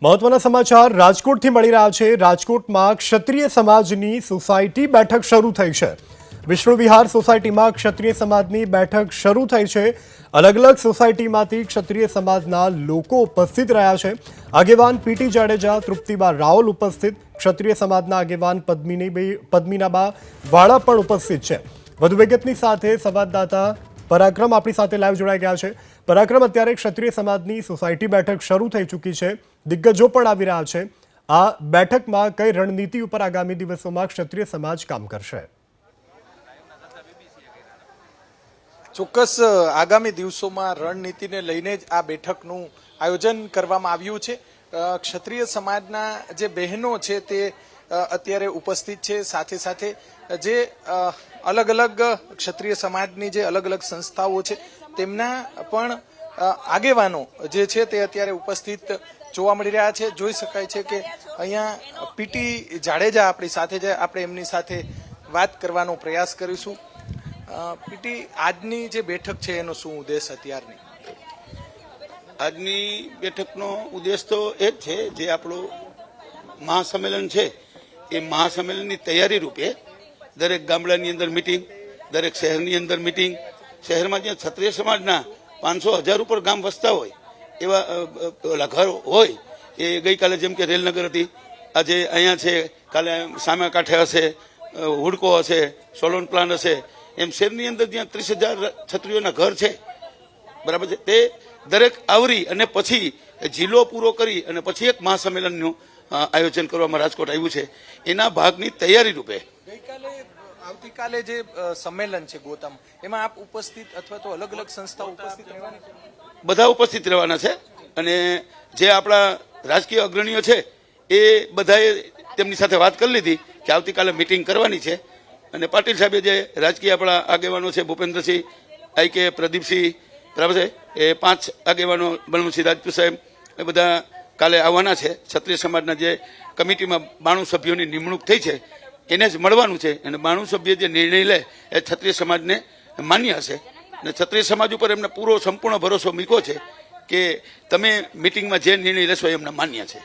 મહત્વના સમાચાર રાજકોટથી મળી રહ્યા છે। રાજકોટમાં ક્ષત્રિય સમાજની સોસાયટી બેઠક શરૂ થઈ છે। વિષ્ણુ વિહાર સોસાયટીમાં ક્ષત્રિય સમાજની બેઠક શરૂ થઈ છે। અલગ અલગ સોસાયટીમાંથી ક્ષત્રિય સમાજના લોકો ઉપસ્થિત રહ્યા છે। આગેવાન પીટી જાડેજા, તૃપ્તિબા રાવલ ઉપસ્થિત, ક્ષત્રિય સમાજના આગેવાન પદ્મિનાબા વાળા પણ ઉપસ્થિત છે। વધુ વિગતની સાથે સંવાદદાતા પરાક્રમ આપણી સાથે લાઈવ જોડાઈ ગયા છે। પરાક્રમ, અત્યારે ક્ષત્રિય સમાજની સોસાયટી બેઠક શરૂ થઈ ચૂકી છે, દિગ્ગજો પણ આવી રહ્યા છે। આ બેઠકમાં કઈ રણનીતિ ઉપર આગામી દિવસોમાં ક્ષત્રિય સમાજ કામ કરશે? ચોક્કસ આગામી દિવસોમાં રણનીતિને લઈને જ આ બેઠકનું આયોજન કરવામાં આવ્યું છે। ક્ષત્રિય સમાજના જે બહેનો છે તે અત્યારે ઉપસ્થિત છે, સાથે સાથે જે અલગ અલગ ક્ષત્રિય સમાજની જે અલગ અલગ સંસ્થાઓ છે તેમના પણ આગેવાનો જે છે તે અત્યારે ઉપસ્થિત જોવા મળી રહ્યા છે। જોઈ શકાય છે કે અહીંયા પીટી જાડેજા આપણી સાથે છે, આપણે એમની સાથે વાત કરવાનો પ્રયાસ કરીશું। પીટી, આજની જે બેઠક છે એનો શું ઉદ્દેશ અત્યારની? આજની બેઠકનો ઉદ્દેશ તો એ જ છે, જે આપણું મહાસંમેલન છે એ મહાસંમેલનની તૈયારી રૂપે દરેક ગામડાની અંદર મિટિંગ, દરેક શહેરની અંદર મિટિંગ, શહેરમાં જ્યાં ક્ષત્રિય સમાજના 500,000 ઉપર ગામ વસતા હોય એવા ઘર હોય, એ ગઈકાલે જેમ કે રેલનગર હતી, આજે અહીંયા છે, કાલે સામે કાંઠે હશે, હુડકો હશે, સોલોન પ્લાન હશે, એમ શહેરની અંદર જ્યાં 30,000 ક્ષત્રિયોના ઘર છે, બરાબર છે, તે દરેક આવરી અને પછી જિલ્લો પૂરો કરી અને પછી એક મહાસંમેલનનું આયોજન કરવામાં રાજકોટ આવ્યું છે। એના ભાગની તૈયારી રૂપે આવતીકાલે જે સંમેલન છે ગોતમ, એમાં આપ ઉપસ્થિત અથવા તો અલગ અલગ સંસ્થાઓ ઉપસ્થિત રહેવાની છે? બધા ઉપસ્થિત રહેવાના છે અને જે આપણા રાજકીય અગ્રણીઓ છે એ બધાએ તેમની સાથે વાત કરી લીધી કે આવતીકાલે મિટિંગ કરવાની છે અને પાટીલ સાહેબે જે રાજકીય આપણા આગેવાનો છે, ભૂપેન્દ્રસિંહ, આઈ.કે., પ્રદીપસિંહ, બરાબર છે, એ 5 આગેવાનો, બલવંતસિંહ રાજપૂત સાહેબ, એ બધા કાલે આવવાના છે। ક્ષત્રિય સમાજના જે કમિટીમાં 92 સભ્યોની નિમણૂક થઈ છે એને જ મળવાનું છે અને 92 સભ્ય જે નિર્ણય લે એ ક્ષત્રિય સમાજને માન્ય હશે અને ક્ષત્રિય સમાજ ઉપર એમને પૂરો સંપૂર્ણ ભરોસો મૂક્યો છે કે તમે મિટિંગમાં જે નિર્ણય લેશો એ એમને માન્ય છે।